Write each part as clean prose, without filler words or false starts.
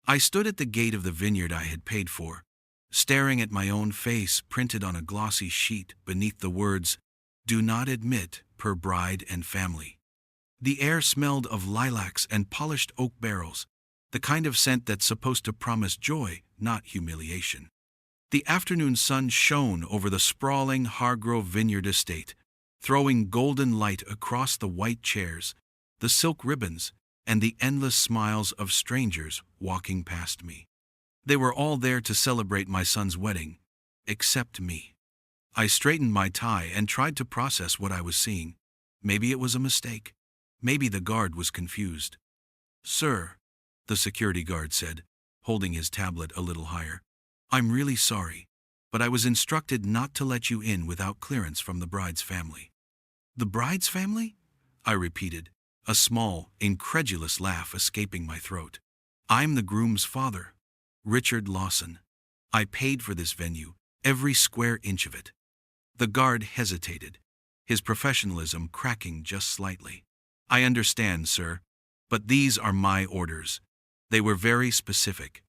I stood at the gate of the vineyard I had paid for, staring at my own face printed on a glossy sheet beneath the words, "Do not admit, per bride and family." The air smelled of lilacs and polished oak barrels, the kind of scent that's supposed to promise joy, not humiliation. The afternoon sun shone over the sprawling Hargrove Vineyard estate, throwing golden light across the white chairs, the silk ribbons, and the endless smiles of strangers walking past me. They were all there to celebrate my son's wedding, except me. I straightened my tie and tried to process what I was seeing. Maybe it was a mistake. Maybe the guard was confused. "Sir," the security guard said, holding his tablet a little higher, "I'm really sorry, but I was instructed not to let you in without clearance from the bride's family." "The bride's family?" I repeated, a small, incredulous laugh escaping my throat. "I'm the groom's father, Richard Lawson. I paid for this venue, every square inch of it." The guard hesitated, his professionalism cracking just slightly. "I understand, sir, but these are my orders. They were very specific."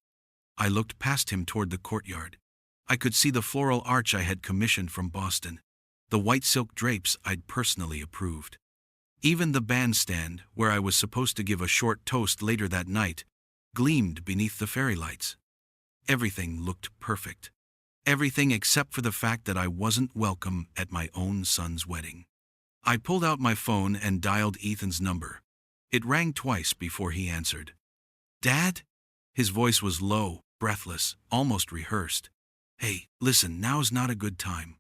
I looked past him toward the courtyard. I could see the floral arch I had commissioned from Boston, the white silk drapes I'd personally approved. Even the bandstand, where I was supposed to give a short toast later that night, gleamed beneath the fairy lights. Everything looked perfect. Everything except for the fact that I wasn't welcome at my own son's wedding. I pulled out my phone and dialed Ethan's number. It rang twice before he answered. "Dad?" His voice was low, breathless, almost rehearsed. "Hey, listen, now's not a good time."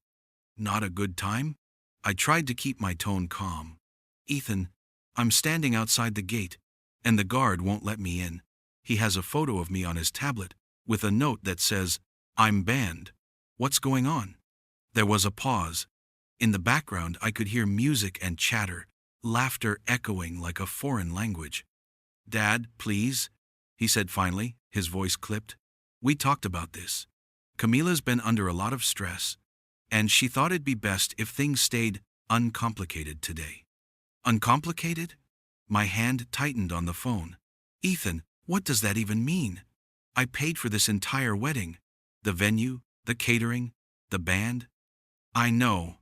"Not a good time?" I tried to keep my tone calm. "Ethan, I'm standing outside the gate, and the guard won't let me in. He has a photo of me on his tablet, with a note that says, 'I'm banned.' What's going on?" There was a pause. In the background I could hear music and chatter, laughter echoing like a foreign language. "Dad, please," he said finally, his voice clipped. "We talked about this. Camila's been under a lot of stress, and she thought it'd be best if things stayed uncomplicated today." "Uncomplicated?" My hand tightened on the phone. "Ethan, what does that even mean? I paid for this entire wedding. The venue, the catering, the band." I know,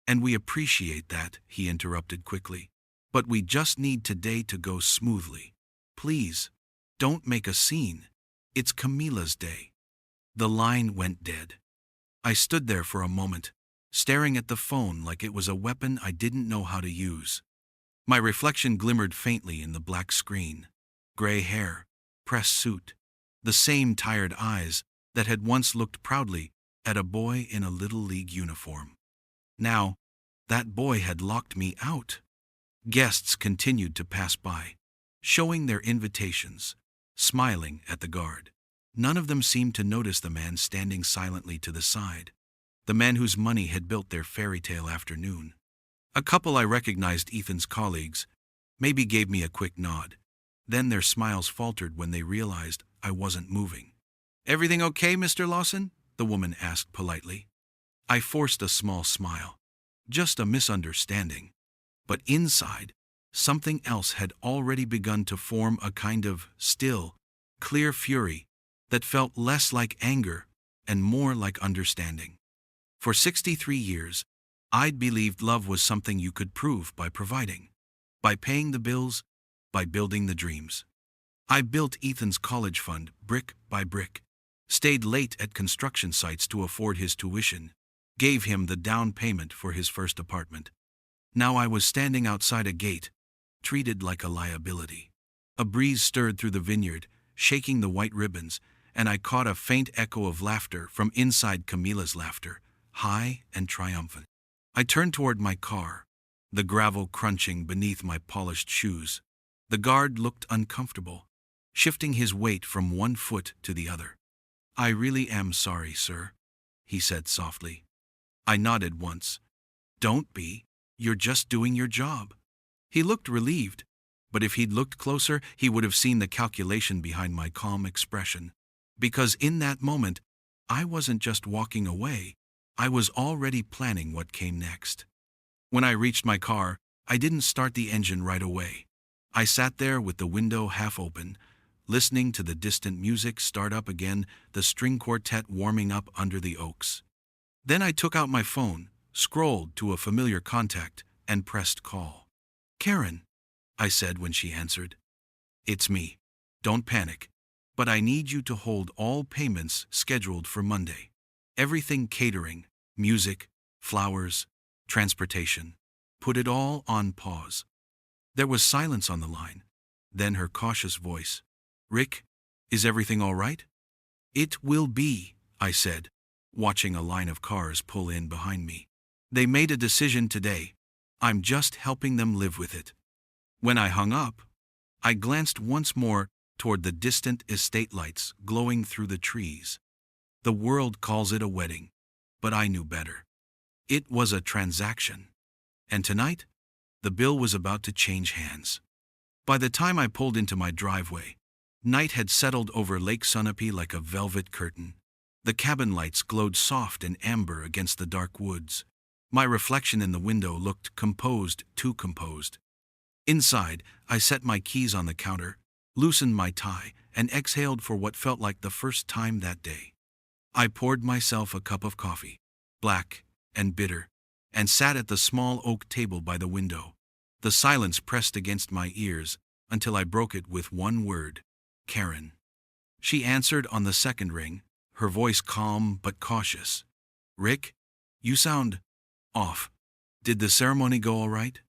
and we appreciate that," he interrupted quickly. "But we just need today to go smoothly. Please, don't make a scene. It's Camila's day." The line went dead. I stood there for a moment, staring at the phone like it was a weapon I didn't know how to use. My reflection glimmered faintly in the black screen. Gray hair, pressed suit, the same tired eyes that had once looked proudly at a boy in a little league uniform. Now, that boy had locked me out. Guests continued to pass by, showing their invitations, smiling at the guard. None of them seemed to notice the man standing silently to the side, the man whose money had built their fairy tale afternoon. A couple I recognized, Ethan's colleagues, maybe gave me a quick nod. Then their smiles faltered when they realized I wasn't moving. "Everything okay, Mr. Lawson?" the woman asked politely. I forced a small smile. Just a misunderstanding. But inside, something else had already begun to form, a kind of still, clear fury that felt less like anger and more like understanding. For 63 years, I'd believed love was something you could prove by providing, by paying the bills, by building the dreams. I built Ethan's college fund brick by brick, stayed late at construction sites to afford his tuition, gave him the down payment for his first apartment. Now I was standing outside a gate, treated like a liability. A breeze stirred through the vineyard, shaking the white ribbons, and I caught a faint echo of laughter from inside Camila's laughter, high and triumphant. I turned toward my car, the gravel crunching beneath my polished shoes. The guard looked uncomfortable, shifting his weight from one foot to the other. "I really am sorry, sir," he said softly. I nodded once. "Don't be. You're just doing your job." He looked relieved, but if he'd looked closer, he would have seen the calculation behind my calm expression. Because in that moment, I wasn't just walking away, I was already planning what came next. When I reached my car, I didn't start the engine right away. I sat there with the window half open, listening to the distant music start up again, the string quartet warming up under the oaks. Then I took out my phone, scrolled to a familiar contact, and pressed call. "Karen," I said when she answered. "It's me. Don't panic. But I need you to hold all payments scheduled for Monday. Everything catering, music, flowers, transportation. Put it all on pause." There was silence on the line. Then her cautious voice. "Rick, is everything all right?" "It will be," I said, watching a line of cars pull in behind me. "They made a decision today. I'm just helping them live with it." When I hung up, I glanced once more toward the distant estate lights glowing through the trees. The world calls it a wedding, but I knew better. It was a transaction. And tonight, the bill was about to change hands. By the time I pulled into my driveway, night had settled over Lake Sunapee like a velvet curtain. The cabin lights glowed soft and amber against the dark woods. My reflection in the window looked composed, too composed. Inside, I set my keys on the counter, loosened my tie, and exhaled for what felt like the first time that day. I poured myself a cup of coffee, black and bitter, and sat at the small oak table by the window. The silence pressed against my ears until I broke it with one word: "Karen." She answered on the second ring, her voice calm but cautious. "Rick, you sound off. Did the ceremony go all right?"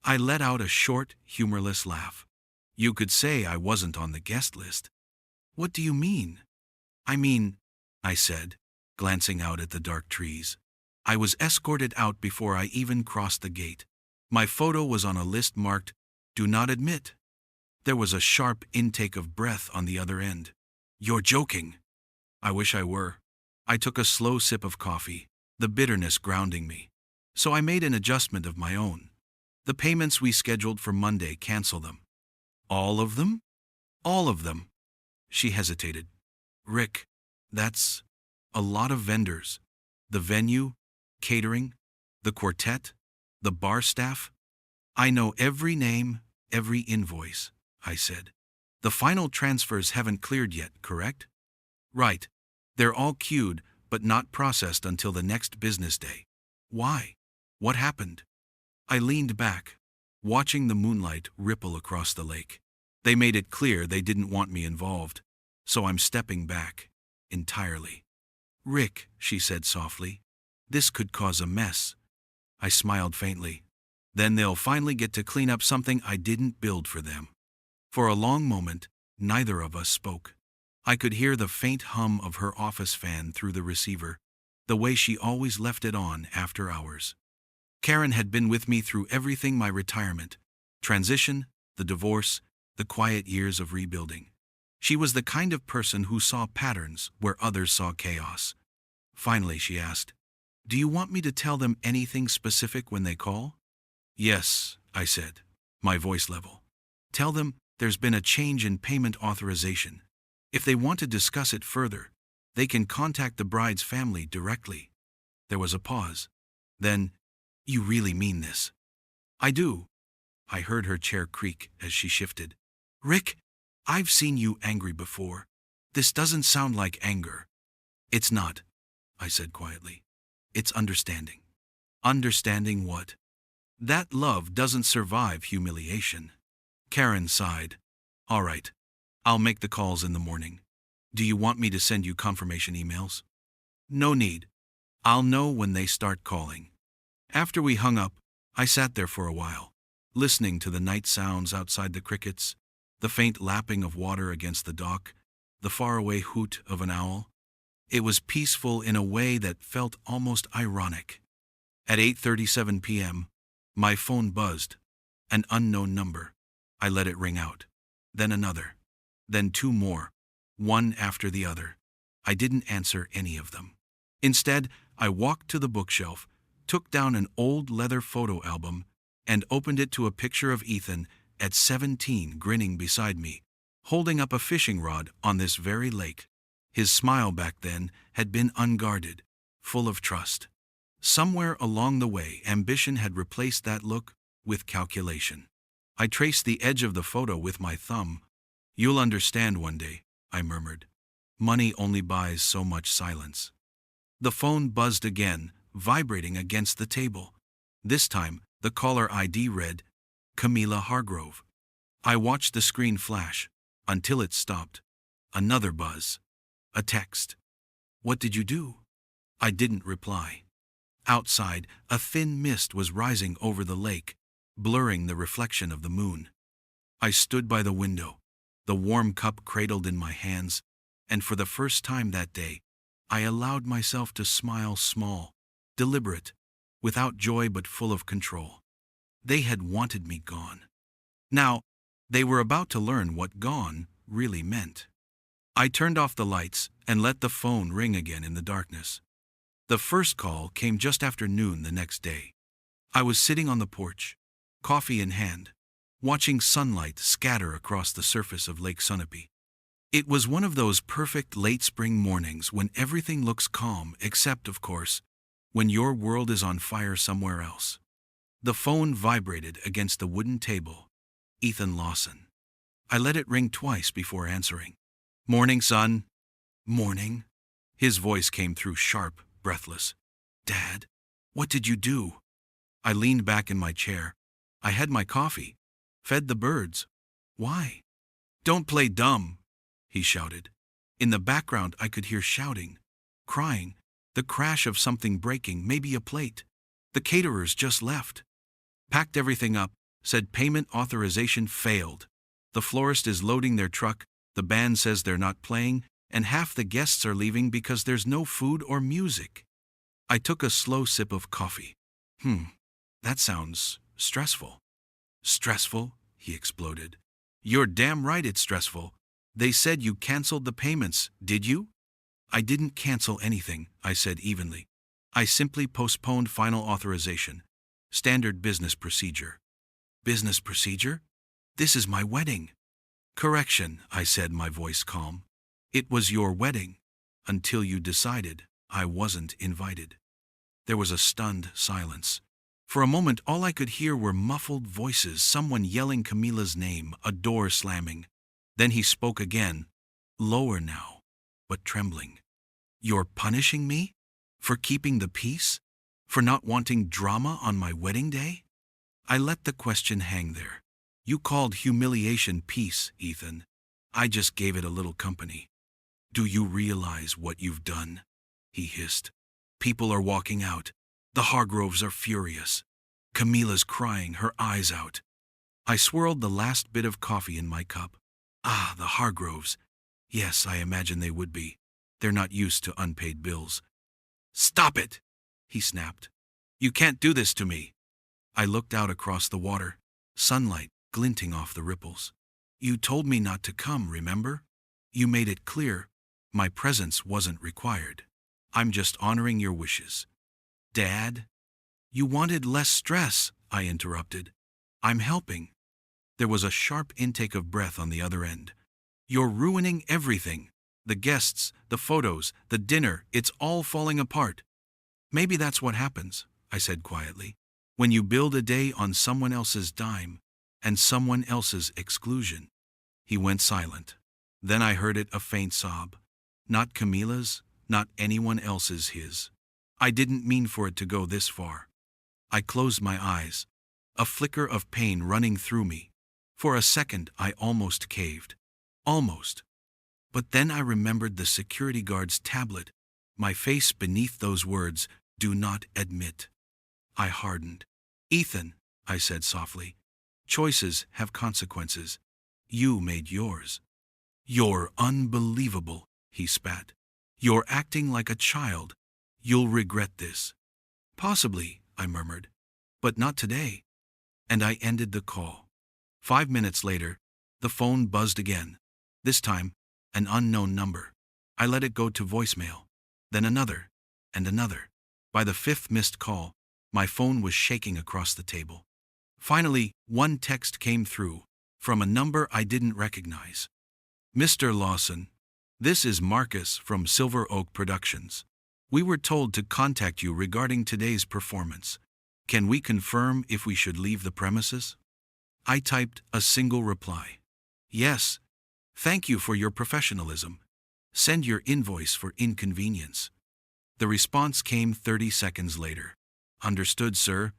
I let out a short, humorless laugh. "You could say I wasn't on the guest list." "What do you mean?" "I mean," I said, glancing out at the dark trees, "I was escorted out before I even crossed the gate. My photo was on a list marked, 'Do not admit.'" There was a sharp intake of breath on the other end. "You're joking." "I wish I were." I took a slow sip of coffee, the bitterness grounding me. So I made an adjustment of my own. "The payments we scheduled for Monday, cancel them." "All of them?" "All of them." She hesitated. "Rick, that's a lot of vendors. The venue, catering, the quartet, the bar staff." "I know every name, every invoice," I said. "The final transfers haven't cleared yet, correct?" "Right. They're all queued, but not processed until the next business day." "Why? What happened?" I leaned back, watching the moonlight ripple across the lake. "They made it clear they didn't want me involved, so I'm stepping back, entirely." "Rick," she said softly, "this could cause a mess." I smiled faintly. "Then they'll finally get to clean up something I didn't build for them." For a long moment, neither of us spoke. I could hear the faint hum of her office fan through the receiver, the way she always left it on after hours. Karen had been with me through everything: my retirement, transition, the divorce, the quiet years of rebuilding. She was the kind of person who saw patterns where others saw chaos. Finally, she asked, "Do you want me to tell them anything specific when they call?" "Yes," I said, my voice level. "Tell them there's been a change in payment authorization. If they want to discuss it further, they can contact the bride's family directly." There was a pause. Then, "You really mean this?" "I do." I heard her chair creak as she shifted. "Rick, I've seen you angry before. This doesn't sound like anger." "It's not," I said quietly. "It's understanding." "Understanding what?" "That love doesn't survive humiliation." Karen sighed. "All right. I'll make the calls in the morning. Do you want me to send you confirmation emails?" "No need. I'll know when they start calling." After we hung up, I sat there for a while, listening to the night sounds outside, the crickets, the faint lapping of water against the dock, the faraway hoot of an owl. It was peaceful in a way that felt almost ironic. At 8:37 p.m., my phone buzzed. An unknown number. I let it ring out. Then another. Then two more, one after the other. I didn't answer any of them. Instead, I walked to the bookshelf, took down an old leather photo album, and opened it to a picture of Ethan at 17 grinning beside me, holding up a fishing rod on this very lake. His smile back then had been unguarded, full of trust. Somewhere along the way, ambition had replaced that look with calculation. I traced the edge of the photo with my thumb, You'll understand one day, I murmured. Money only buys so much silence. The phone buzzed again, vibrating against the table. This time, the caller ID read, Camilla Hargrove. I watched the screen flash, until it stopped. Another buzz. A text. What did you do? I didn't reply. Outside, a thin mist was rising over the lake, blurring the reflection of the moon. I stood by the window, the warm cup cradled in my hands, and for the first time that day, I allowed myself to smile small, deliberate, without joy but full of control. They had wanted me gone. Now, they were about to learn what gone really meant. I turned off the lights and let the phone ring again in the darkness. The first call came just after noon the next day. I was sitting on the porch, coffee in hand, watching sunlight scatter across the surface of Lake Sunapee. It was one of those perfect late spring mornings when everything looks calm except, of course, when your world is on fire somewhere else. The phone vibrated against the wooden table. Ethan Lawson. I let it ring twice before answering. Morning, son. Morning. His voice came through sharp, breathless. Dad, what did you do? I leaned back in my chair. I had my coffee. Fed the birds. Why? Don't play dumb, he shouted. In the background I could hear shouting, crying, the crash of something breaking, maybe a plate. The caterers just left. Packed everything up, said payment authorization failed. The florist is loading their truck, the band says they're not playing, and half the guests are leaving because there's no food or music. I took a slow sip of coffee. That sounds stressful. Stressful? He exploded. You're damn right it's stressful. They said you canceled the payments, did you? I didn't cancel anything, I said evenly. I simply postponed final authorization. Standard business procedure. Business procedure? This is my wedding. Correction, I said, my voice calm. It was your wedding. Until you decided I wasn't invited. There was a stunned silence. For a moment all I could hear were muffled voices, someone yelling Camilla's name, a door slamming. Then he spoke again, lower now, but trembling. You're punishing me? For keeping the peace? For not wanting drama on my wedding day? I let the question hang there. You called humiliation peace, Ethan. I just gave it a little company. Do you realize what you've done? He hissed. People are walking out. The Hargroves are furious. Camilla's crying, her eyes out. I swirled the last bit of coffee in my cup. Ah, the Hargroves. Yes, I imagine they would be. They're not used to unpaid bills. Stop it, he snapped. You can't do this to me. I looked out across the water, sunlight glinting off the ripples. You told me not to come, remember? You made it clear my presence wasn't required. I'm just honoring your wishes. Dad? You wanted less stress, I interrupted. I'm helping. There was a sharp intake of breath on the other end. You're ruining everything. The guests, the photos, the dinner, it's all falling apart. Maybe that's what happens, I said quietly, when you build a day on someone else's dime and someone else's exclusion. He went silent. Then I heard it, a faint sob. Not Camilla's, not anyone else's, his. I didn't mean for it to go this far. I closed my eyes, a flicker of pain running through me. For a second I almost caved. Almost. But then I remembered the security guard's tablet, my face beneath those words, do not admit. I hardened. Ethan, I said softly, choices have consequences. You made yours. You're unbelievable, he spat. You're acting like a child. You'll regret this. Possibly, I murmured. But not today. And I ended the call. 5 minutes later, the phone buzzed again. This time, an unknown number. I let it go to voicemail. Then another, and another. By the fifth missed call, my phone was shaking across the table. Finally, one text came through, from a number I didn't recognize. Mr. Lawson, this is Marcus from Silver Oak Productions. We were told to contact you regarding today's performance. Can we confirm if we should leave the premises? I typed a single reply. Yes, Thank you for your professionalism. Send your invoice for inconvenience. The response came 30 seconds later. Understood, sir.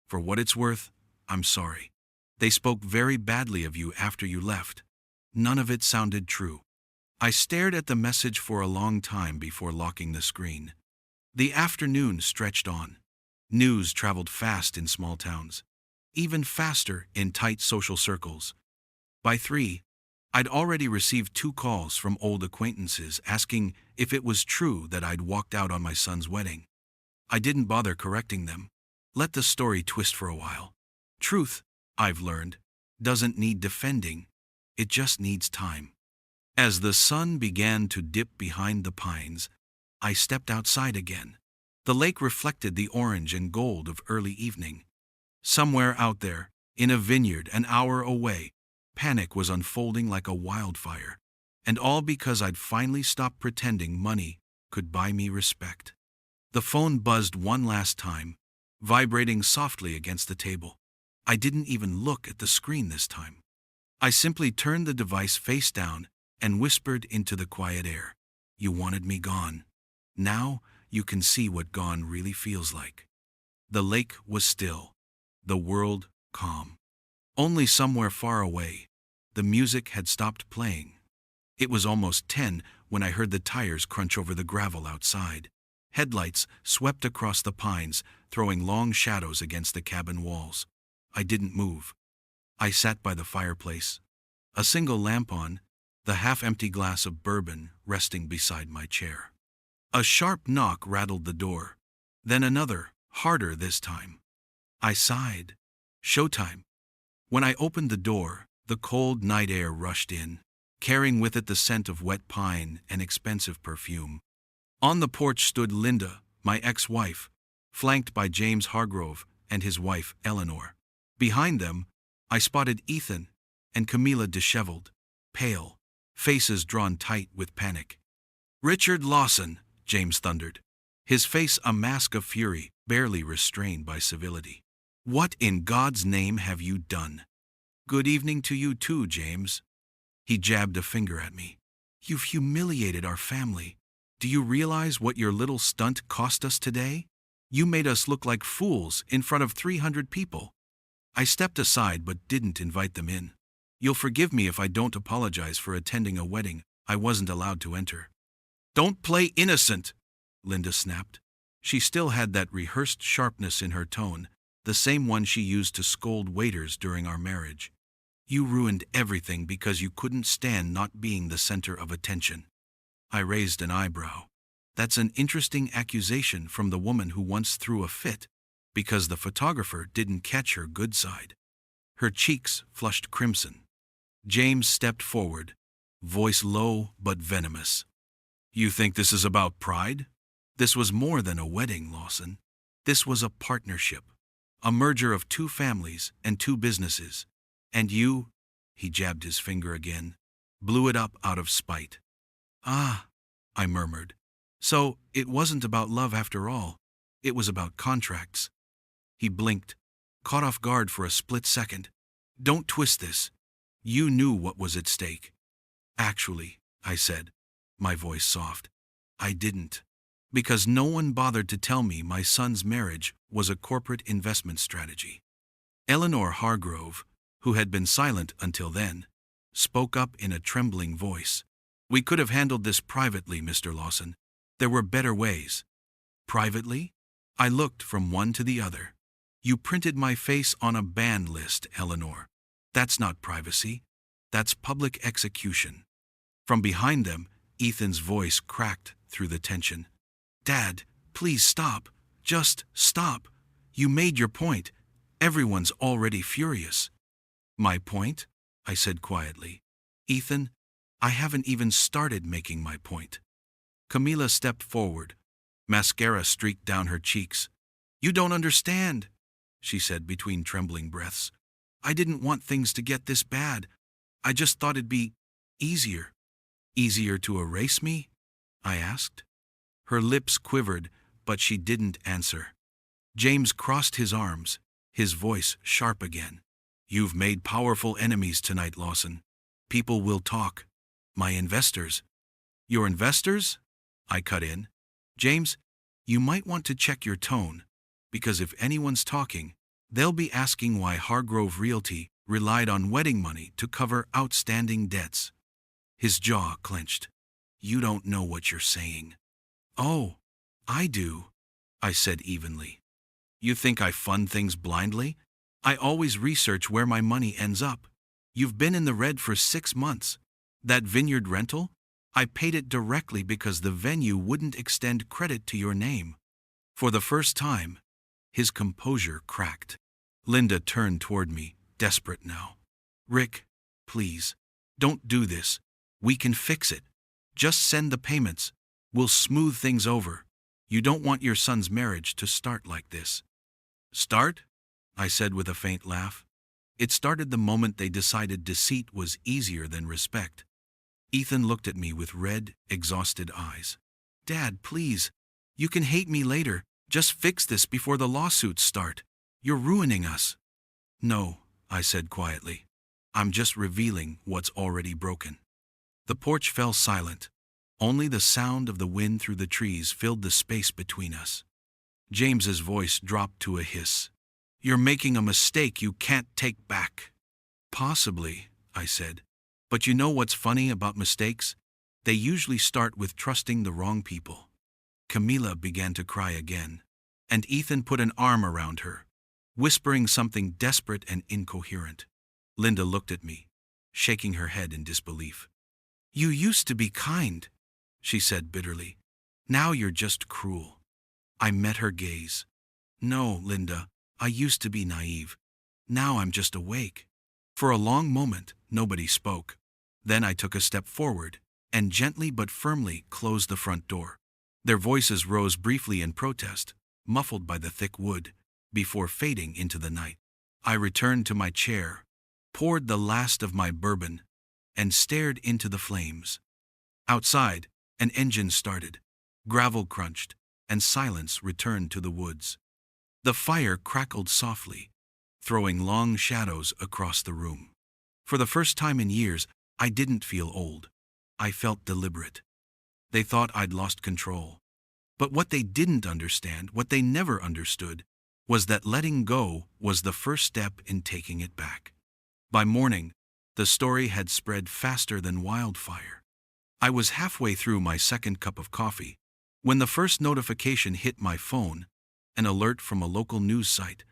For what it's worth, I'm sorry. They spoke very badly of you after you left. None of it sounded true. I stared at the message for a long time before locking the screen. The afternoon stretched on. News traveled fast in small towns, even faster in tight social circles. By 3, I'd already received 2 calls from old acquaintances asking if it was true that I'd walked out on my son's wedding. I didn't bother correcting them. Let the story twist for a while. Truth, I've learned, doesn't need defending. It just needs time. As the sun began to dip behind the pines, I stepped outside again. The lake reflected the orange and gold of early evening. Somewhere out there, in a vineyard an hour away, panic was unfolding like a wildfire. And all because I'd finally stopped pretending money could buy me respect. The phone buzzed one last time, vibrating softly against the table. I didn't even look at the screen this time. I simply turned the device face down and whispered into the quiet air. You wanted me gone. Now you can see what gone really feels like. The lake was still. The world calm. Only somewhere far away, the music had stopped playing. It was almost 10 when I heard the tires crunch over the gravel outside. Headlights swept across the pines, throwing long shadows against the cabin walls. I didn't move. I sat by the fireplace, a single lamp on, the half-empty glass of bourbon resting beside my chair. A sharp knock rattled the door, then another, harder this time. I sighed. Showtime. When I opened the door, the cold night air rushed in, carrying with it the scent of wet pine and expensive perfume. On the porch stood Linda, my ex-wife, flanked by James Hargrove and his wife, Eleanor. Behind them, I spotted Ethan and Camilla, disheveled, pale, faces drawn tight with panic. "Richard Lawson," James thundered, his face a mask of fury, barely restrained by civility. "What in God's name have you done?" "Good evening to you too, James." He jabbed a finger at me. "You've humiliated our family. Do you realize what your little stunt cost us today? You made us look like fools in front of 300 people. I stepped aside but didn't invite them in. You'll forgive me if I don't apologize for attending a wedding I wasn't allowed to enter." "Don't play innocent," Linda snapped. She still had that rehearsed sharpness in her tone, the same one she used to scold waiters during our marriage. "You ruined everything because you couldn't stand not being the center of attention." I raised an eyebrow. That's an interesting accusation from the woman who once threw a fit because the photographer didn't catch her good side. Her cheeks flushed crimson. James stepped forward, voice low but venomous. "You think this is about pride? This was more than a wedding, Lawson. This was a partnership, a merger of 2 families and 2 businesses. And you," he jabbed his finger again, "blew it up out of spite." "Ah," I murmured. "So it wasn't about love after all. It was about contracts." He blinked, caught off guard for a split second. "Don't twist this. You knew what was at stake." "Actually," I said, my voice soft, "I didn't. Because no one bothered to tell me my son's marriage was a corporate investment strategy." Eleanor Hargrove, who had been silent until then, spoke up in a trembling voice. "We could have handled this privately, Mr. Lawson. There were better ways." "Privately?" I looked from one to the other. "You printed my face on a banned list, Eleanor. That's not privacy. That's public execution." From behind them, Ethan's voice cracked through the tension. "Dad, please stop. Just stop. You made your point. Everyone's already furious." "My point?" I said quietly. "Ethan, I haven't even started making my point." Camilla stepped forward. Mascara streaked down her cheeks. "You don't understand," she said between trembling breaths. "I didn't want things to get this bad. I just thought it'd be easier." "Easier to erase me?" I asked. Her lips quivered, but she didn't answer. James crossed his arms, his voice sharp again. "You've made powerful enemies tonight, Lawson. People will talk. My investors. Your investors? I cut in. James, you might want to check your tone, because if anyone's talking, they'll be asking why Hargrove Realty relied on wedding money to cover outstanding debts. His jaw clenched. You don't know what you're saying. Oh, I do, I said evenly. You think I fund things blindly? I always research where my money ends up. You've been in the red for 6 months. That vineyard rental? I paid it directly because the venue wouldn't extend credit to your name. For the first time, his composure cracked. Linda turned toward me, desperate now. Rick, please, don't do this. We can fix it. Just send the payments. We'll smooth things over. You don't want your son's marriage to start like this. Start? I said with a faint laugh. It started the moment they decided deceit was easier than respect. Ethan looked at me with red, exhausted eyes. Dad, please. You can hate me later. Just fix this before the lawsuits start. You're ruining us. No, I said quietly. I'm just revealing what's already broken. The porch fell silent. Only the sound of the wind through the trees filled the space between us. James's voice dropped to a hiss. You're making a mistake you can't take back. Possibly, I said. But you know what's funny about mistakes? They usually start with trusting the wrong people. Camila began to cry again, and Ethan put an arm around her, whispering something desperate and incoherent. Linda looked at me, shaking her head in disbelief. You used to be kind, she said bitterly. Now you're just cruel. I met her gaze. No, Linda, I used to be naive. Now I'm just awake. For a long moment, nobody spoke. Then I took a step forward, and gently but firmly closed the front door. Their voices rose briefly in protest, muffled by the thick wood, before fading into the night. I returned to my chair, poured the last of my bourbon, and stared into the flames. Outside, an engine started, gravel crunched, and silence returned to the woods. The fire crackled softly, throwing long shadows across the room. For the first time in years, I didn't feel old. I felt deliberate. They thought I'd lost control. But what they didn't understand, what they never understood, was that letting go was the first step in taking it back. By morning, the story had spread faster than wildfire. I was halfway through my second cup of coffee when the first notification hit my phone, an alert from a local news site.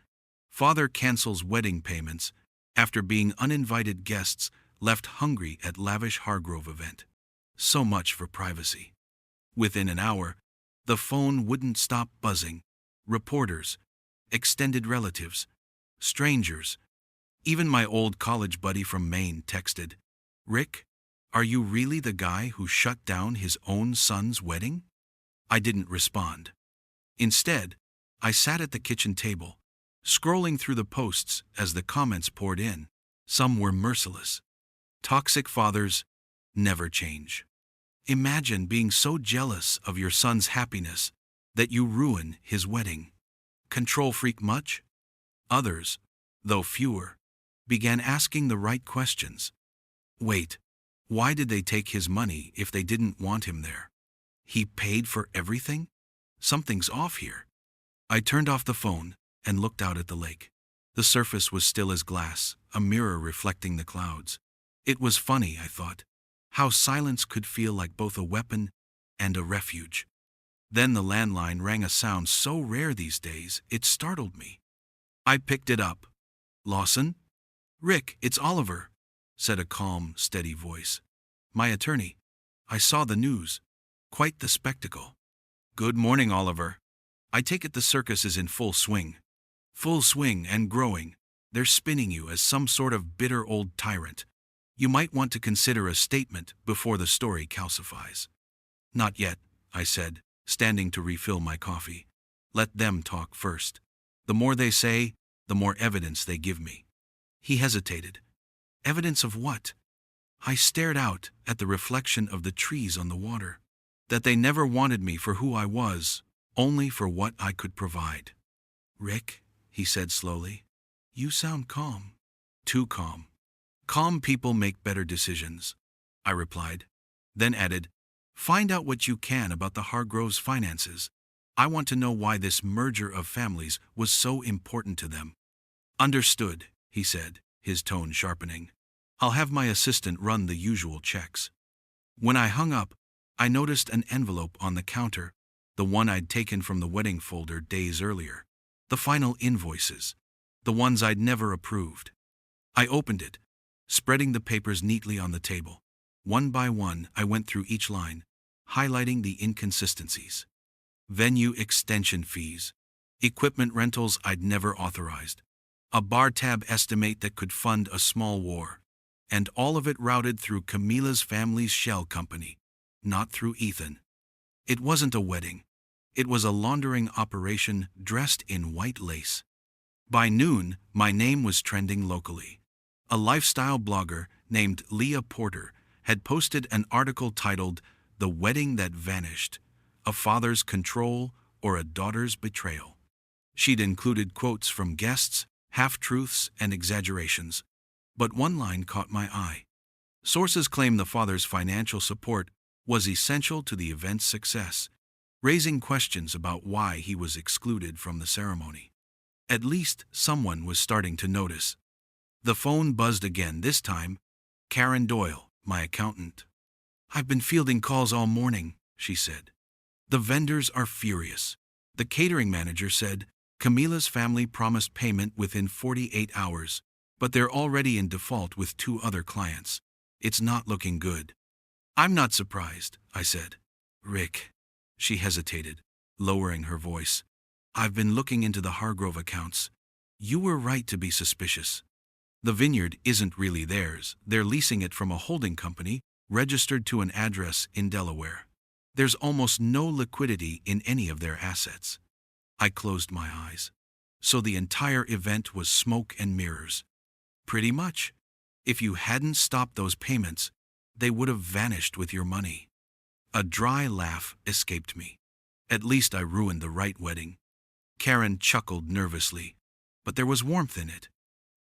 Father cancels wedding payments after being uninvited guests left hungry at lavish Hargrove event. So much for privacy. Within an hour, the phone wouldn't stop buzzing. Reporters, extended relatives, strangers, even my old college buddy from Maine texted, Rick, are you really the guy who shut down his own son's wedding? I didn't respond. Instead, I sat at the kitchen table, scrolling through the posts as the comments poured in. Some were merciless. Toxic fathers never change. Imagine being so jealous of your son's happiness that you ruin his wedding. Control freak much? Others, though fewer, began asking the right questions. Wait, why did they take his money if they didn't want him there? He paid for everything? Something's off here. I turned off the phone and looked out at the lake. The surface was still as glass, a mirror reflecting the clouds. It was funny, I thought, how silence could feel like both a weapon and a refuge. Then the landline rang, a sound so rare these days, it startled me. I picked it up. Lawson? Rick, it's Oliver, said a calm, steady voice. My attorney. I saw the news. Quite the spectacle. Good morning, Oliver. I take it the circus is in full swing. Full swing and growing. They're spinning you as some sort of bitter old tyrant. You might want to consider a statement before the story calcifies. Not yet, I said, standing to refill my coffee. Let them talk first. The more they say, the more evidence they give me. He hesitated. Evidence of what? I stared out at the reflection of the trees on the water. That they never wanted me for who I was, only for what I could provide. Rick, he said slowly, you sound calm. Too calm. Calm people make better decisions, I replied. then added, "Find out what you can about the Hargroves' finances. I want to know why this merger of families was so important to them." "Understood," he said, his tone sharpening. "I'll have my assistant run the usual checks." When I hung up, I noticed an envelope on the counter, the one I'd taken from the wedding folder days earlier. The final invoices, the ones I'd never approved. I opened it, spreading the papers neatly on the table. One by one, I went through each line, highlighting the inconsistencies. Venue extension fees, equipment rentals I'd never authorized, a bar tab estimate that could fund a small war, and all of it routed through Camila's family's shell company, not through Ethan. It wasn't a wedding. It was a laundering operation dressed in white lace. By noon, my name was trending locally. A lifestyle blogger named Leah Porter had posted an article titled "The Wedding That Vanished: A Father's Control or a Daughter's Betrayal." She'd included quotes from guests, half-truths, and exaggerations. But one line caught my eye. Sources claim the father's financial support was essential to the event's success, raising questions about why he was excluded from the ceremony. At least someone was starting to notice. The phone buzzed again, this time Karen Doyle, my accountant. "I've been fielding calls all morning," she said. "The vendors are furious." The catering manager said Camila's family promised payment within 48 hours, but they're already in default with 2 other clients. It's not looking good. "I'm not surprised," I said. "Rick," she hesitated, lowering her voice. "I've been looking into the Hargrove accounts. You were right to be suspicious. The vineyard isn't really theirs. They're leasing it from a holding company registered to an address in Delaware. There's almost no liquidity in any of their assets." I closed my eyes. So the entire event was smoke and mirrors. Pretty much. If you hadn't stopped those payments, they would have vanished with your money. A dry laugh escaped me. At least I ruined the right wedding. Karen chuckled nervously, but there was warmth in it.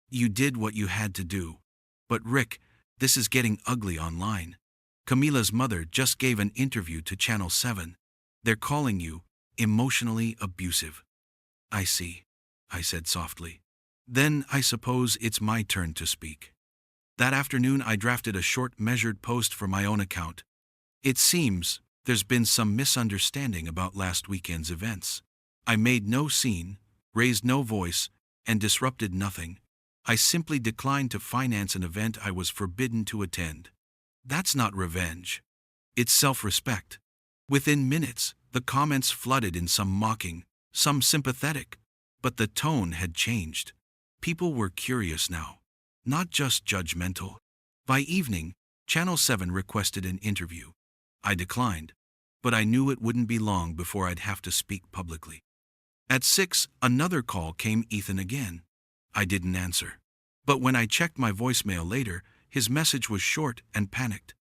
"You did what you had to do. But Rick, this is getting ugly online. Camila's mother just gave an interview to Channel 7. They're calling you emotionally abusive." "I see," I said softly. "Then I suppose it's my turn to speak." That afternoon I drafted a short, measured post for my own account. "It seems there's been some misunderstanding about last weekend's events. I made no scene, raised no voice, and disrupted nothing. I simply declined to finance an event I was forbidden to attend. That's not revenge. It's self-respect." Within minutes, the comments flooded in, some mocking, some sympathetic, but the tone had changed. People were curious now, not just judgmental. By evening, Channel 7 requested an interview. I declined, but I knew it wouldn't be long before I'd have to speak publicly. At 6, another call came. Ethan again. I didn't answer. But when I checked my voicemail later, his message was short and panicked.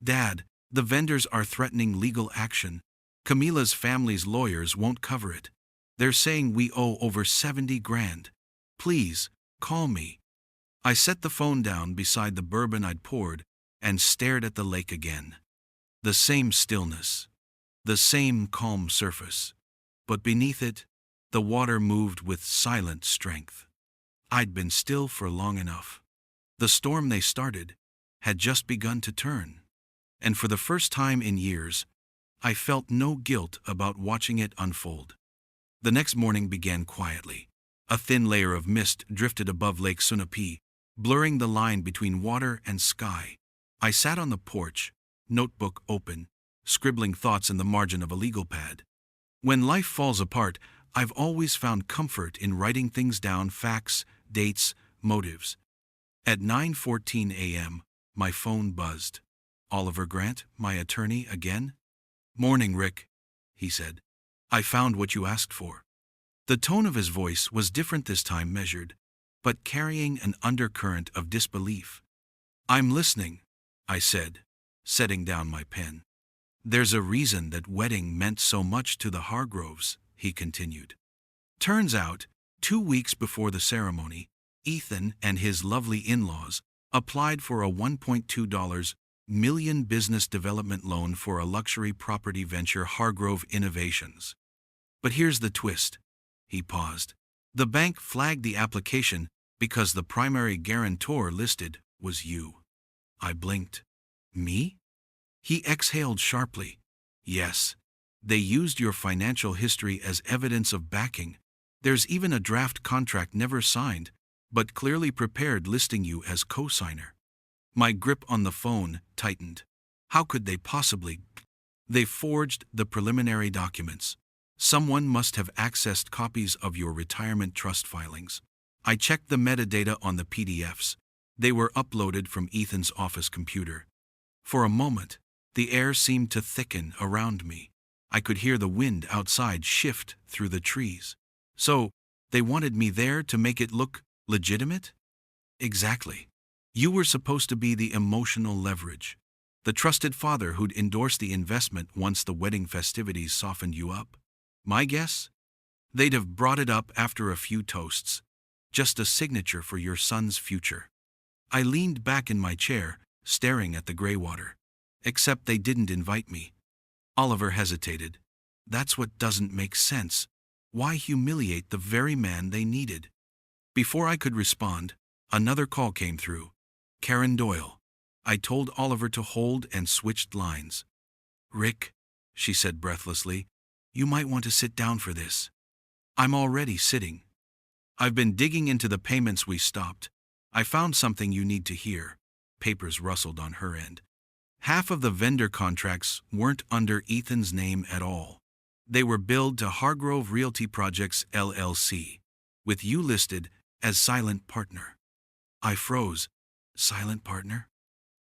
"Dad, the vendors are threatening legal action. Camila's family's lawyers won't cover it. They're saying we owe over 70 grand. Please, call me." I set the phone down beside the bourbon I'd poured and stared at the lake again. The same stillness, the same calm surface, but beneath it, the water moved with silent strength. I'd been still for long enough. The storm they started had just begun to turn, and for the first time in years, I felt no guilt about watching it unfold. The next morning began quietly. A thin layer of mist drifted above Lake Sunapee, blurring the line between water and sky. I sat on the porch, notebook open, scribbling thoughts in the margin of a legal pad. When life falls apart, I've always found comfort in writing things down: facts, dates, motives. At 9:14 a.m., my phone buzzed. Oliver Grant, my attorney, again? "Morning, Rick," he said. "I found what you asked for." The tone of his voice was different this time, measured, but carrying an undercurrent of disbelief. "I'm listening," I said, setting down my pen. "There's a reason that wedding meant so much to the Hargroves," he continued. "Turns out, 2 weeks before the ceremony, Ethan and his lovely in-laws applied for a $1.2 million business development loan for a luxury property venture, Hargrove Innovations. But here's the twist. He paused. The bank flagged the application because the primary guarantor listed was you. I blinked. Me? He exhaled sharply. Yes. They used your financial history as evidence of backing. There's even a draft contract never signed, but clearly prepared listing you as co-signer. My grip on the phone tightened. How could they possibly? They forged the preliminary documents. Someone must have accessed copies of your retirement trust filings. I checked the metadata on the PDFs. They were uploaded from Ethan's office computer. For a moment, the air seemed to thicken around me. I could hear the wind outside shift through the trees. So, they wanted me there to make it look legitimate? Exactly. You were supposed to be the emotional leverage, the trusted father who'd endorse the investment once the wedding festivities softened you up. My guess? They'd have brought it up after a few toasts. Just a signature for your son's future. I leaned back in my chair, staring at the gray water. Except they didn't invite me. Oliver hesitated. That's what doesn't make sense. Why humiliate the very man they needed? Before I could respond, another call came through. Karen Doyle. I told Oliver to hold and switched lines. Rick, she said breathlessly, you might want to sit down for this. I'm already sitting. I've been digging into the payments we stopped. I found something you need to hear. Papers rustled on her end. Half of the vendor contracts weren't under Ethan's name at all. They were billed to Hargrove Realty Projects LLC, with you listed as silent partner. I froze. Silent partner?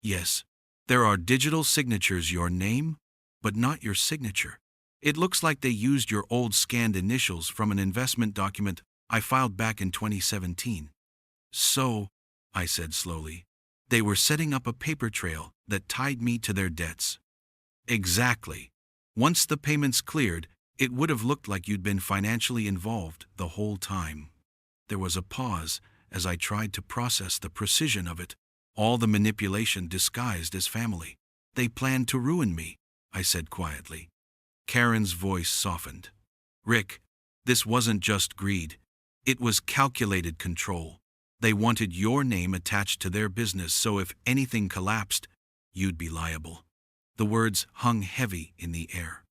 Yes. There are digital signatures, your name, but not your signature. It looks like they used your old scanned initials from an investment document I filed back in 2017. So, I said slowly, they were setting up a paper trail that tied me to their debts. Exactly. Once the payments cleared, it would have looked like you'd been financially involved the whole time. There was a pause as I tried to process the precision of it, all the manipulation disguised as family. They planned to ruin me, I said quietly. Karen's voice softened. Rick, this wasn't just greed. It was calculated control. They wanted your name attached to their business, so if anything collapsed, you'd be liable. The words hung heavy in the air.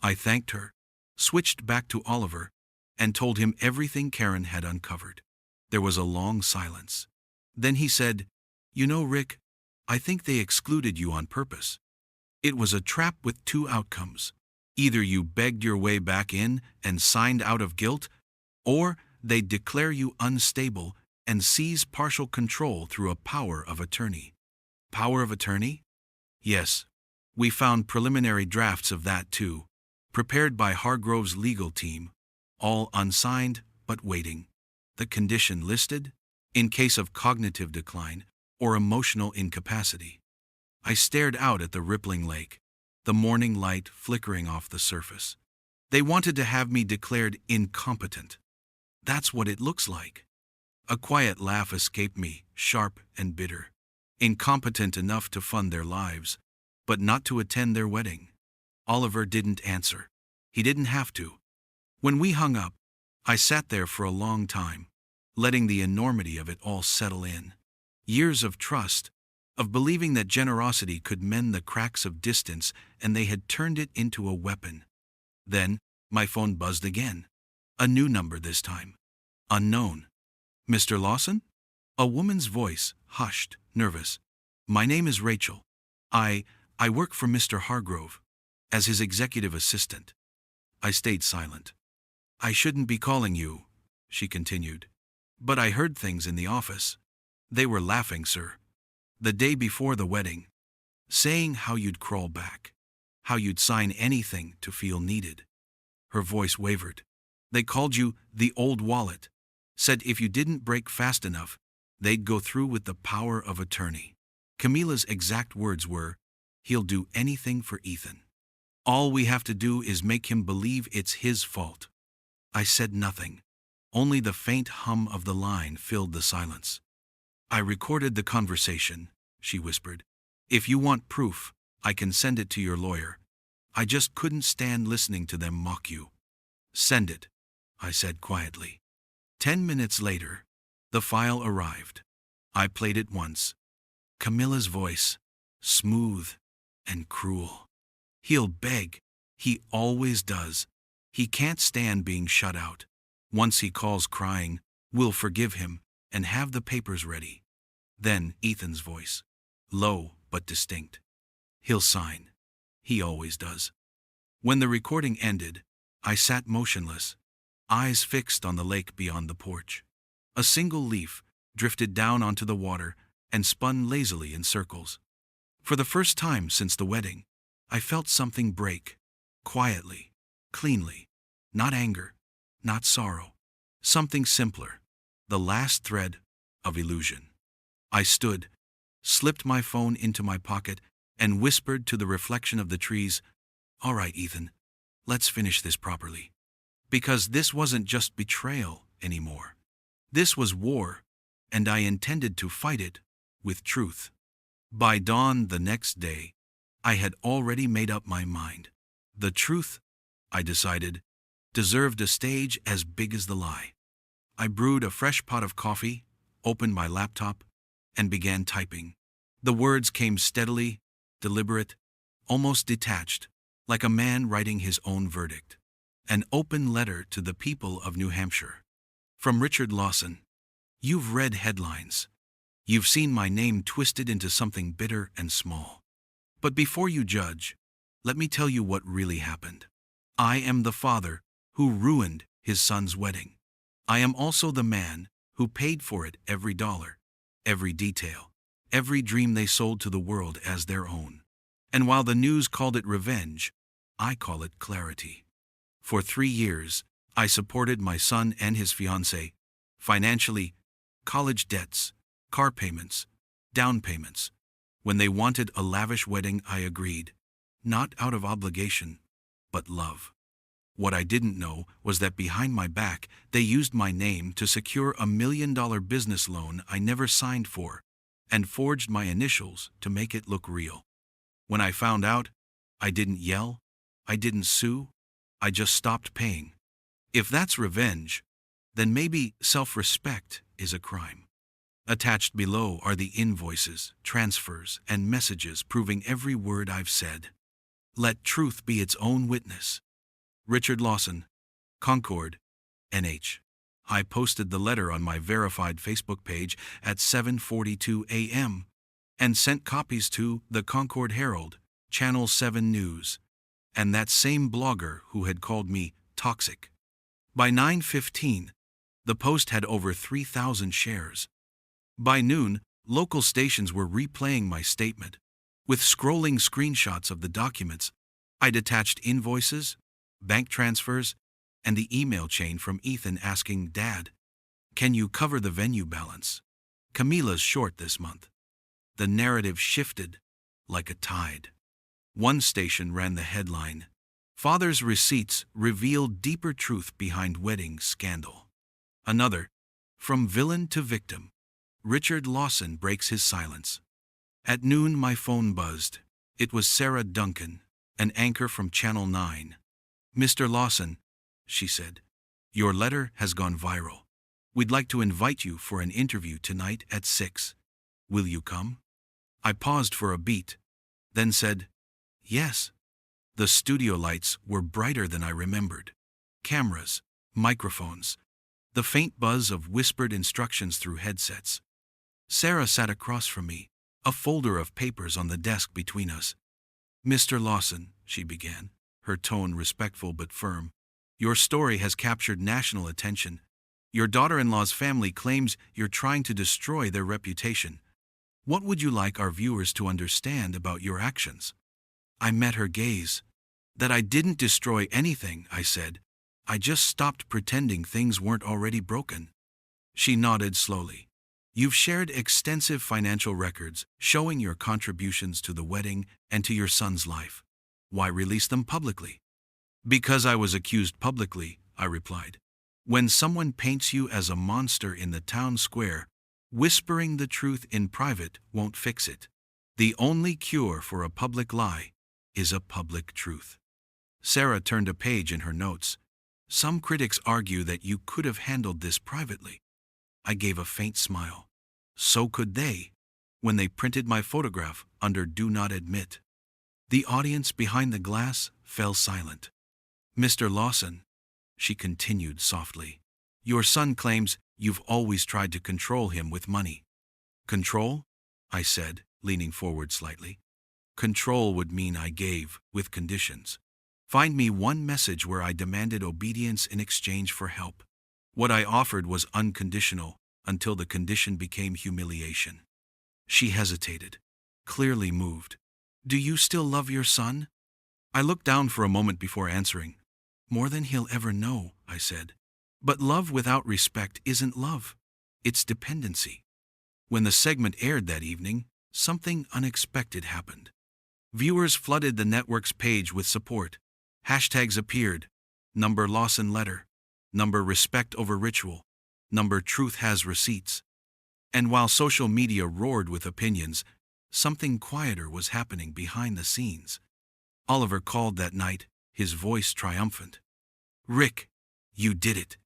I thanked her, switched back to Oliver, and told him everything Karen had uncovered. There was a long silence. Then he said, You know, Rick, I think they excluded you on purpose. It was a trap with two outcomes. Either you begged your way back in and signed out of guilt, or they'd declare you unstable and seize partial control through a power of attorney. Power of attorney? Yes. We found preliminary drafts of that too, prepared by Hargrove's legal team, all unsigned but waiting. The condition listed? In case of cognitive decline or emotional incapacity. I stared out at the rippling lake, the morning light flickering off the surface. They wanted to have me declared incompetent. That's what it looks like. A quiet laugh escaped me, sharp and bitter. Incompetent enough to fund their lives, but not to attend their wedding. Oliver didn't answer. He didn't have to. When we hung up, I sat there for a long time, letting the enormity of it all settle in. Years of trust, of believing that generosity could mend the cracks of distance, and they had turned it into a weapon. Then, my phone buzzed again. A new number this time. Unknown. Mr. Lawson? A woman's voice, hushed, nervous. My name is Rachel. I work for Mr. Hargrove, as his executive assistant. I stayed silent. I shouldn't be calling you, she continued. But I heard things in the office. They were laughing, sir. The day before the wedding. Saying how you'd crawl back. How you'd sign anything to feel needed. Her voice wavered. They called you the old wallet. Said if you didn't break fast enough, they'd go through with the power of attorney. Camila's exact words were, he'll do anything for Ethan. All we have to do is make him believe it's his fault. I said nothing. Only the faint hum of the line filled the silence. I recorded the conversation, she whispered. If you want proof, I can send it to your lawyer. I just couldn't stand listening to them mock you. Send it, I said quietly. 10 minutes later, the file arrived. I played it once. Camilla's voice, smooth and cruel. He'll beg. He always does. He can't stand being shut out. Once he calls crying, we'll forgive him and have the papers ready. Then Ethan's voice, low but distinct. He'll sign. He always does. When the recording ended, I sat motionless, eyes fixed on the lake beyond the porch. A single leaf drifted down onto the water and spun lazily in circles. For the first time since the wedding, I felt something break, quietly, cleanly. Not anger, not sorrow. Something simpler, the last thread of illusion. I stood, slipped my phone into my pocket, and whispered to the reflection of the trees, "All right, Ethan, let's finish this properly." Because this wasn't just betrayal anymore. This was war, and I intended to fight it with truth. By dawn the next day, I had already made up my mind. The truth, I decided, deserved a stage as big as the lie. I brewed a fresh pot of coffee, opened my laptop, and began typing. The words came steadily, deliberate, almost detached, like a man writing his own verdict. An open letter to the people of New Hampshire. From Richard Lawson. You've read headlines. You've seen my name twisted into something bitter and small. But before you judge, let me tell you what really happened. I am the father who ruined his son's wedding. I am also the man who paid for it every dollar, every detail, every dream they sold to the world as their own. And while the news called it revenge, I call it clarity. For 3 years, I supported my son and his fiancée, financially, college debts, car payments, down payments. When they wanted a lavish wedding, I agreed, not out of obligation, but love. What I didn't know was that behind my back, they used my name to secure a $1 million business loan I never signed for, and forged my initials to make it look real. When I found out, I didn't yell, I didn't sue, I just stopped paying. If that's revenge, then maybe self-respect is a crime. Attached below are the invoices, transfers, and messages proving every word I've said. Let truth be its own witness. Richard Lawson, Concord, NH. I posted the letter on my verified Facebook page at 7:42 a.m. and sent copies to the Concord Herald, Channel 7 News, and that same blogger who had called me toxic. By 9:15, the post had over 3,000 shares. By noon, local stations were replaying my statement. With scrolling screenshots of the documents, I'd attached invoices, bank transfers, and the email chain from Ethan asking, "Dad, can you cover the venue balance? Camilla's short this month." The narrative shifted like a tide. One station ran the headline, "Father's receipts reveal deeper truth behind wedding scandal." Another, "From villain to victim, Richard Lawson breaks his silence." At noon my phone buzzed. It was Sarah Duncan, an anchor from Channel 9. "Mr. Lawson," she said, "your letter has gone viral. We'd like to invite you for an interview tonight at 6. Will you come?" I paused for a beat, then said, "Yes." The studio lights were brighter than I remembered. Cameras, microphones, the faint buzz of whispered instructions through headsets. Sarah sat across from me, a folder of papers on the desk between us. "Mr. Lawson," she began, her tone respectful but firm, "your story has captured national attention. Your daughter-in-law's family claims you're trying to destroy their reputation. What would you like our viewers to understand about your actions?" I met her gaze. "That I didn't destroy anything," I said. "I just stopped pretending things weren't already broken." She nodded slowly. "You've shared extensive financial records showing your contributions to the wedding and to your son's life. Why release them publicly?" "Because I was accused publicly," I replied. "When someone paints you as a monster in the town square, whispering the truth in private won't fix it. The only cure for a public lie is a public truth. Sarah turned a page in her notes. Some critics argue that you could have handled this privately. I gave a faint smile. So could they, when they printed my photograph under Do Not Admit. The audience behind the glass fell silent. Mr. Lawson, she continued softly, your son claims you've always tried to control him with money. Control? I said, leaning forward slightly. Control would mean I gave, with conditions. Find me one message where I demanded obedience in exchange for help. What I offered was unconditional, until the condition became humiliation. She hesitated, clearly moved. Do you still love your son? I looked down for a moment before answering. More than he'll ever know, I said. But love without respect isn't love. It's dependency. When the segment aired that evening, something unexpected happened. Viewers flooded the network's page with support. Hashtags appeared. Number Lawson letter. Number respect over ritual. Number truth has receipts. And while social media roared with opinions, something quieter was happening behind the scenes. Oliver called that night, his voice triumphant. Rick, you did it.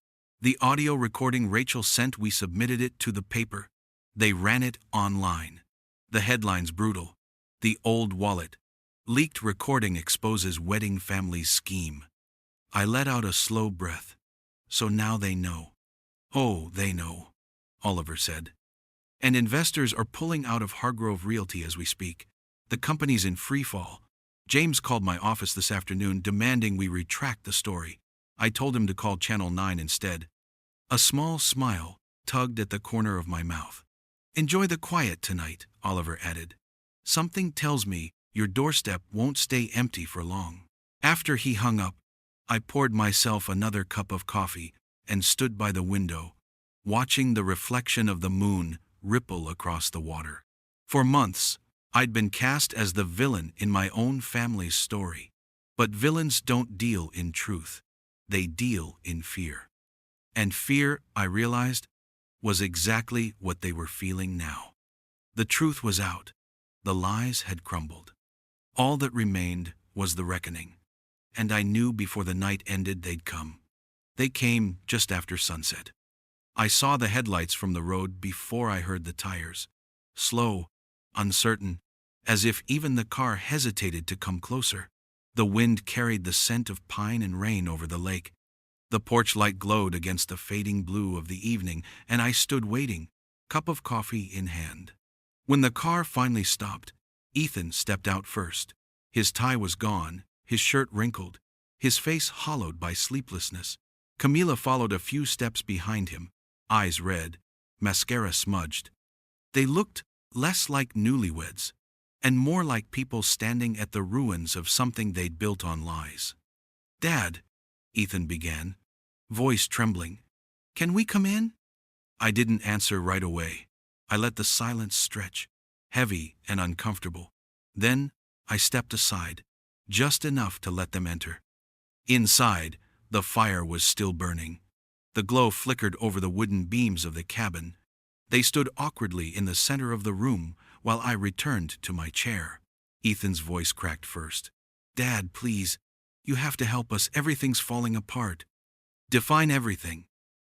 The audio recording Rachel sent, we submitted it to the paper. They ran it online. The headline's brutal. The old wallet. Leaked recording exposes wedding family's scheme. I let out a slow breath. So now they know. Oh, they know, Oliver said. And investors are pulling out of Hargrove Realty as we speak. The company's in free fall. James called my office this afternoon demanding we retract the story. I told him to call Channel 9 instead. A small smile tugged at the corner of my mouth. Enjoy the quiet tonight, Oliver added. Something tells me your doorstep won't stay empty for long. After he hung up, I poured myself another cup of coffee and stood by the window, watching the reflection of the moon ripple across the water. For months, I'd been cast as the villain in my own family's story. But villains don't deal in truth. They deal in fear. And fear, I realized, was exactly what they were feeling now. The truth was out. The lies had crumbled. All that remained was the reckoning. And I knew before the night ended they'd come. They came just after sunset. I saw the headlights from the road before I heard the tires. Slow, uncertain, as if even the car hesitated to come closer. The wind carried the scent of pine and rain over the lake. The porch light glowed against the fading blue of the evening, and I stood waiting, cup of coffee in hand. When the car finally stopped, Ethan stepped out first. His tie was gone, his shirt wrinkled, his face hollowed by sleeplessness. Camila followed a few steps behind him, eyes red, mascara smudged. They looked less like newlyweds, and more like people standing at the ruins of something they'd built on lies. Dad, Ethan began, voice trembling. Can we come in? I didn't answer right away. I let the silence stretch, heavy and uncomfortable. Then I stepped aside, just enough to let them enter. Inside, the fire was still burning. The glow flickered over the wooden beams of the cabin. They stood awkwardly in the center of the room while I returned to my chair. Ethan's voice cracked first. Dad, please. You have to help us. Everything's falling apart. Define everything,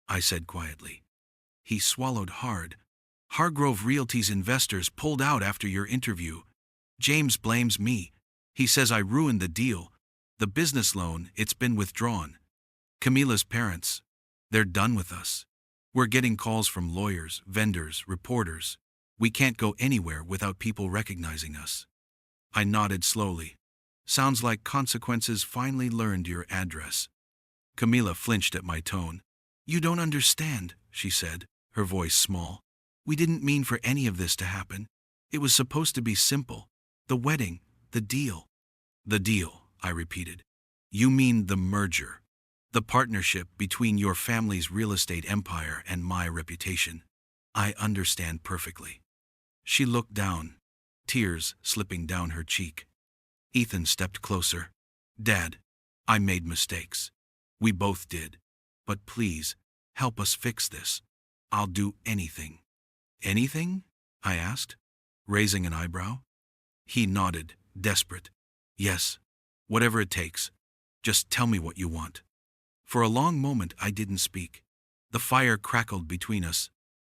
I said quietly. He swallowed hard. Hargrove Realty's investors pulled out after your interview. James blames me. He says I ruined the deal. The business loan, it's been withdrawn. Camila's parents, they're done with us. We're getting calls from lawyers, vendors, reporters. We can't go anywhere without people recognizing us. I nodded slowly. Sounds like consequences finally learned your address. Camila flinched at my tone. You don't understand, she said, her voice small. We didn't mean for any of this to happen. It was supposed to be simple. The wedding, the deal. The deal, I repeated. You mean the merger. The partnership between your family's real estate empire and my reputation. I understand perfectly. She looked down, tears slipping down her cheek. Ethan stepped closer. Dad, I made mistakes. We both did. But please, help us fix this. I'll do anything. Anything? I asked, raising an eyebrow. He nodded, desperate. Yes, whatever it takes. Just tell me what you want. For a long moment I didn't speak. The fire crackled between us,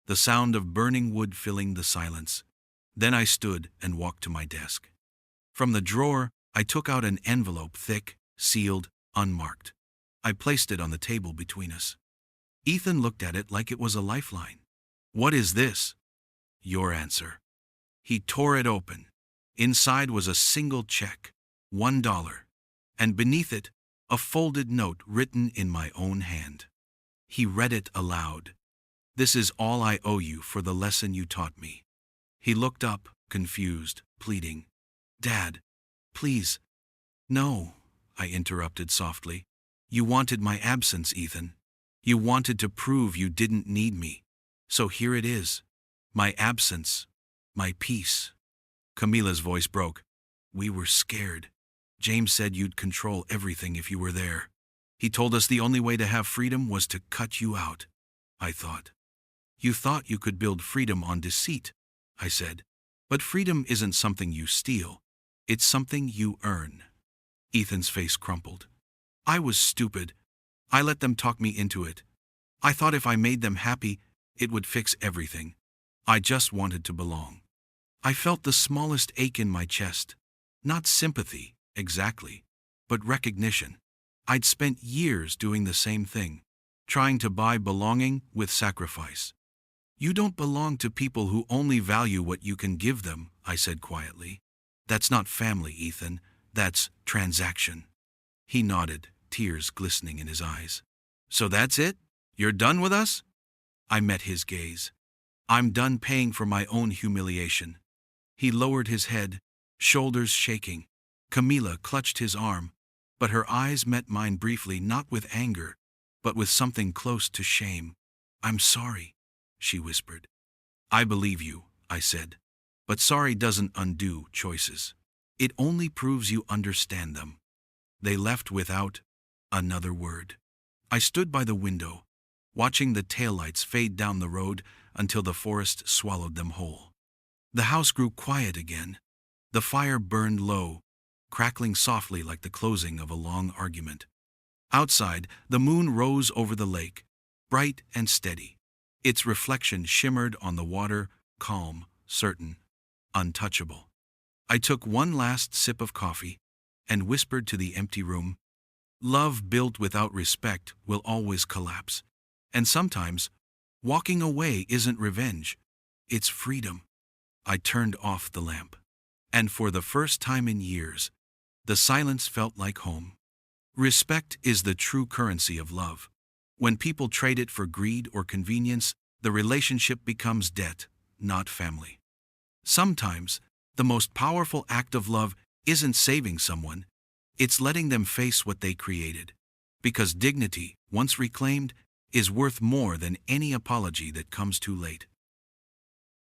the sound of burning wood filling the silence. Then I stood and walked to my desk. From the drawer, I took out an envelope, thick, sealed, unmarked. I placed it on the table between us. Ethan looked at it like it was a lifeline. What is this? Your answer. He tore it open. Inside was a single check, $1, and beneath it, a folded note written in my own hand. He read it aloud. This is all I owe you for the lesson you taught me. He looked up, confused, pleading. Dad, please. No, I interrupted softly. You wanted my absence, Ethan. You wanted to prove you didn't need me. So here it is. My absence. My peace. Camila's voice broke. We were scared. James said you'd control everything if you were there. He told us the only way to have freedom was to cut you out. I thought. You thought you could build freedom on deceit, I said. But freedom isn't something you steal. It's something you earn. Ethan's face crumpled. I was stupid. I let them talk me into it. I thought if I made them happy, it would fix everything. I just wanted to belong. I felt the smallest ache in my chest. Not sympathy, exactly, but recognition. I'd spent years doing the same thing, trying to buy belonging with sacrifice. You don't belong to people who only value what you can give them, I said quietly. That's not family, Ethan. That's transaction. He nodded, tears glistening in his eyes. So that's it? You're done with us? I met his gaze. I'm done paying for my own humiliation. He lowered his head, shoulders shaking. Camila clutched his arm, but her eyes met mine briefly, not with anger, but with something close to shame. I'm sorry, she whispered. I believe you, I said. But sorry doesn't undo choices. It only proves you understand them. They left without another word. I stood by the window, watching the taillights fade down the road until the forest swallowed them whole. The house grew quiet again. The fire burned low, crackling softly like the closing of a long argument. Outside, the moon rose over the lake, bright and steady. Its reflection shimmered on the water, calm, certain, untouchable. I took one last sip of coffee and whispered to the empty room, love built without respect will always collapse. And sometimes, walking away isn't revenge, it's freedom. I turned off the lamp. And for the first time in years, the silence felt like home. Respect is the true currency of love. When people trade it for greed or convenience, the relationship becomes debt, not family. Sometimes, the most powerful act of love isn't saving someone, it's letting them face what they created. Because dignity, once reclaimed, is worth more than any apology that comes too late.